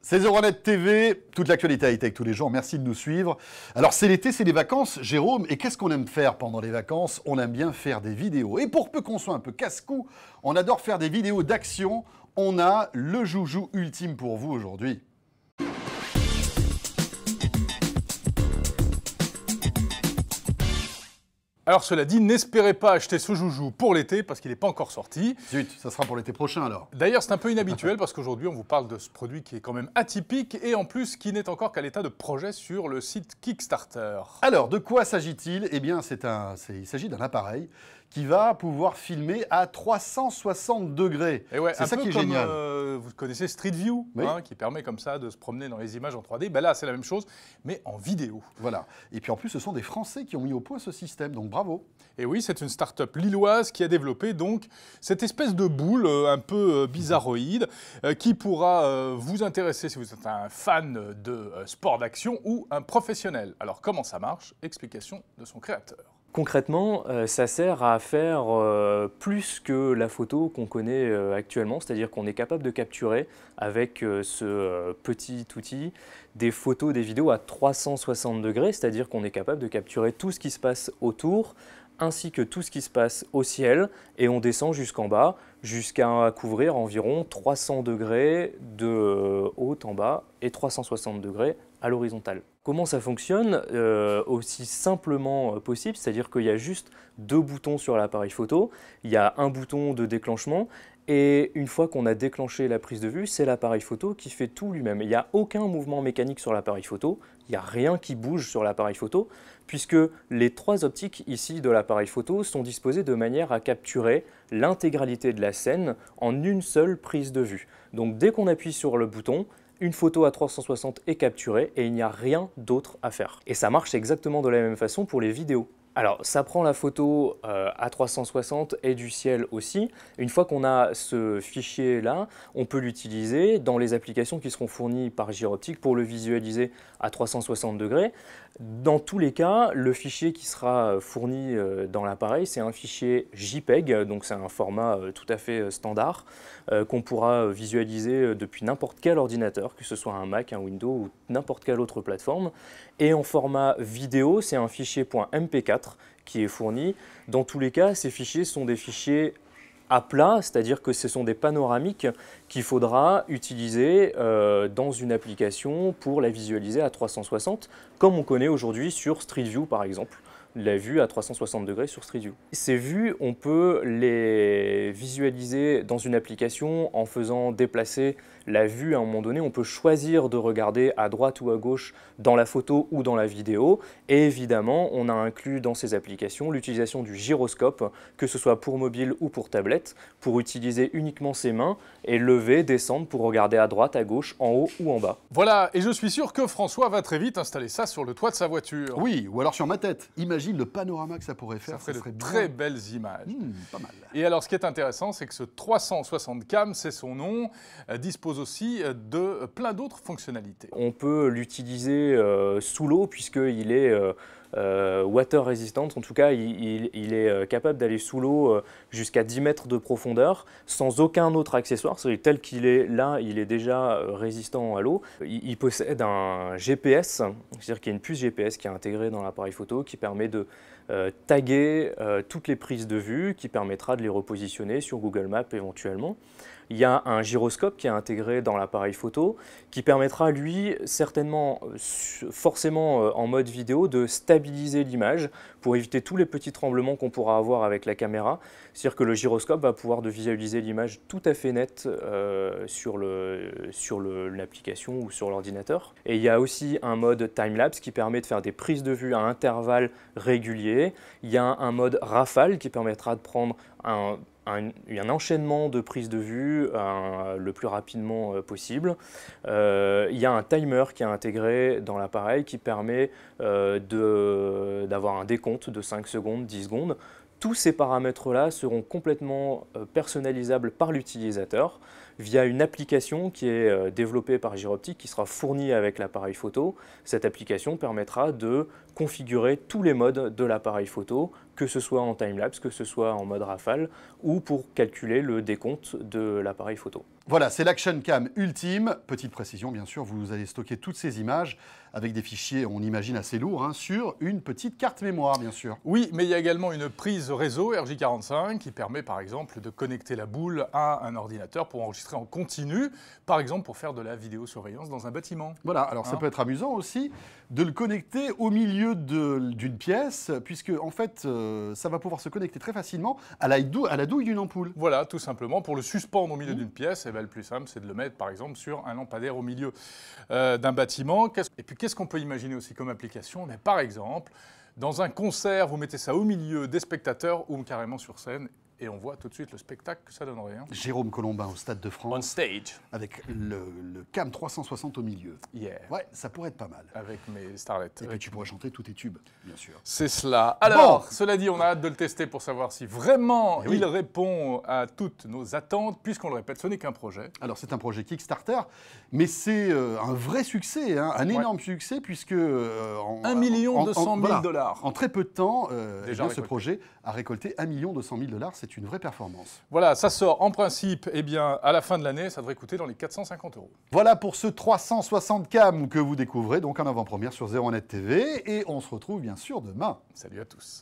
C'est Euronet TV, toute l'actualité high-tech tous les jours, merci de nous suivre. Alors c'est l'été, c'est les vacances, Jérôme, et qu'est-ce qu'on aime faire pendant les vacances? On aime bien faire des vidéos. Et pour peu qu'on soit un peu casse-cou, on adore faire des vidéos d'action. On a le joujou ultime pour vous aujourd'hui. Alors cela dit, n'espérez pas acheter ce joujou pour l'été parce qu'il n'est pas encore sorti. Zut, ça sera pour l'été prochain alors. D'ailleurs, c'est un peu inhabituel parce qu'aujourd'hui, on vous parle de ce produit qui est quand même atypique et en plus qui n'est encore qu'à l'état de projet sur le site Kickstarter. Alors, de quoi s'agit-il? Eh bien, il s'agit d'un appareil qui va pouvoir filmer à 360 degrés. Et ouais, c'est ça qui est génial. Vous connaissez Street View, oui. Qui permet comme ça de se promener dans les images en 3D. Ben là, c'est la même chose, mais en vidéo. Voilà. Et puis en plus, ce sont des Français qui ont mis au point ce système, donc bravo. Et oui, c'est une start-up lilloise qui a développé donc cette espèce de boule un peu bizarroïde qui pourra vous intéresser si vous êtes un fan de sport d'action ou un professionnel. Alors comment ça marche? Explication de son créateur. Concrètement, ça sert à faire plus que la photo qu'on connaît actuellement, c'est-à-dire qu'on est capable de capturer avec ce petit outil des photos, des vidéos à 360 degrés, c'est-à-dire qu'on est capable de capturer tout ce qui se passe autour, ainsi que tout ce qui se passe au ciel, et on descend jusqu'en bas, jusqu'à couvrir environ 300 degrés de haut en bas et 360 degrés à l'horizontale. Comment ça fonctionne? Aussi simplement possible, c'est-à-dire qu'il y a juste deux boutons sur l'appareil photo, il y a un bouton de déclenchement, et une fois qu'on a déclenché la prise de vue, c'est l'appareil photo qui fait tout lui-même. Il n'y a aucun mouvement mécanique sur l'appareil photo, il n'y a rien qui bouge sur l'appareil photo, puisque les trois optiques ici de l'appareil photo sont disposées de manière à capturer l'intégralité de la scène en une seule prise de vue. Donc dès qu'on appuie sur le bouton, une photo à 360 est capturée et il n'y a rien d'autre à faire. Et ça marche exactement de la même façon pour les vidéos. Alors, ça prend la photo à 360 et du ciel aussi. Une fois qu'on a ce fichier-là, on peut l'utiliser dans les applications qui seront fournies par Gyroptique pour le visualiser à 360 degrés. Dans tous les cas, le fichier qui sera fourni dans l'appareil, c'est un fichier JPEG, donc c'est un format tout à fait standard qu'on pourra visualiser depuis n'importe quel ordinateur, que ce soit un Mac, un Windows ou n'importe quelle autre plateforme. Et en format vidéo, c'est un fichier .mp4 qui est fourni. Dans tous les cas, ces fichiers sont des fichiers à plat, c'est-à-dire que ce sont des panoramiques qu'il faudra utiliser dans une application pour la visualiser à 360, comme on connaît aujourd'hui sur Street View par exemple. La vue à 360 degrés sur Street View. Ces vues, on peut les visualiser dans une application en faisant déplacer la vue à un moment donné. On peut choisir de regarder à droite ou à gauche dans la photo ou dans la vidéo. Et évidemment, on a inclus dans ces applications l'utilisation du gyroscope, que ce soit pour mobile ou pour tablette, pour utiliser uniquement ses mains et lever, descendre pour regarder à droite, à gauche, en haut ou en bas. Voilà, et je suis sûr que François va très vite installer ça sur le toit de sa voiture. Oui, ou alors sur ma tête. Imagine le panorama que ça pourrait faire. Ça ferait serait de bien. très belles images. Pas mal. Et alors, ce qui est intéressant, c'est que ce 360 cam, c'est son nom, dispose aussi de plein d'autres fonctionnalités. On peut l'utiliser sous l'eau puisqu'il est water resistant, en tout cas il est capable d'aller sous l'eau jusqu'à 10 mètres de profondeur sans aucun autre accessoire, tel qu'il est là, il est déjà résistant à l'eau. Il possède un GPS, c'est-à-dire qu'il y a une puce GPS qui est intégrée dans l'appareil photo qui permet de taguer toutes les prises de vue, qui permettra de les repositionner sur Google Maps éventuellement. Il y a un gyroscope qui est intégré dans l'appareil photo qui permettra, lui, certainement, forcément en mode vidéo, de stabiliser l'image pour éviter tous les petits tremblements qu'on pourra avoir avec la caméra. C'est-à-dire que le gyroscope va pouvoir visualiser l'image tout à fait nette sur l'application ou sur l'ordinateur. Et il y a aussi un mode time-lapse qui permet de faire des prises de vue à intervalles réguliers. Il y a un mode rafale qui permettra de prendre un enchaînement de prises de vue le plus rapidement possible. Il y a un timer qui est intégré dans l'appareil qui permet d'avoir un décompte de 5 secondes, 10 secondes. Tous ces paramètres-là seront complètement personnalisables par l'utilisateur via une application qui est développée par Gyroptique, qui sera fournie avec l'appareil photo. Cette application permettra de configurer tous les modes de l'appareil photo que ce soit en timelapse, que ce soit en mode rafale, ou pour calculer le décompte de l'appareil photo. Voilà, c'est l'Action Cam Ultime. Petite précision, bien sûr, vous allez stocker toutes ces images avec des fichiers, on imagine, assez lourds, hein, sur une petite carte mémoire, bien sûr. Oui, mais il y a également une prise réseau RJ45 qui permet, par exemple, de connecter la boule à un ordinateur pour enregistrer en continu, par exemple pour faire de la vidéosurveillance dans un bâtiment. Voilà, alors ça peut être amusant aussi de le connecter au milieu d'une pièce, puisque en fait, ça va pouvoir se connecter très facilement à la douille d'une ampoule. Voilà, tout simplement, pour le suspendre au milieu d'une pièce, eh ben, le plus simple, c'est de le mettre, par exemple, sur un lampadaire au milieu d'un bâtiment. Et puis, qu'est-ce qu'on peut imaginer aussi comme application? Mais par exemple, dans un concert, vous mettez ça au milieu des spectateurs ou carrément sur scène, et on voit tout de suite le spectacle que ça donnerait. Hein. Jérôme Colombin au Stade de France. On stage. Avec le Cam 360 au milieu. Yeah. Ouais, ça pourrait être pas mal. Avec mes starlets. Et puis tu pourrais chanter tous tes tubes, bien sûr. C'est cela. Alors, bon. Cela dit, on a hâte de le tester pour savoir si vraiment il répond à toutes nos attentes, puisqu'on le répète, ce n'est qu'un projet. Alors c'est un projet Kickstarter, mais c'est un vrai succès, hein, un énorme succès, puisque... 1 200 000 $. En très peu de temps, ce projet a récolté 1 200 000 $. C'est une vraie performance. Voilà, ça sort en principe, eh bien, à la fin de l'année, ça devrait coûter dans les 450 €. Voilà pour ce 360 Cam que vous découvrez donc en avant-première sur 01net TV, et on se retrouve bien sûr demain. Salut à tous.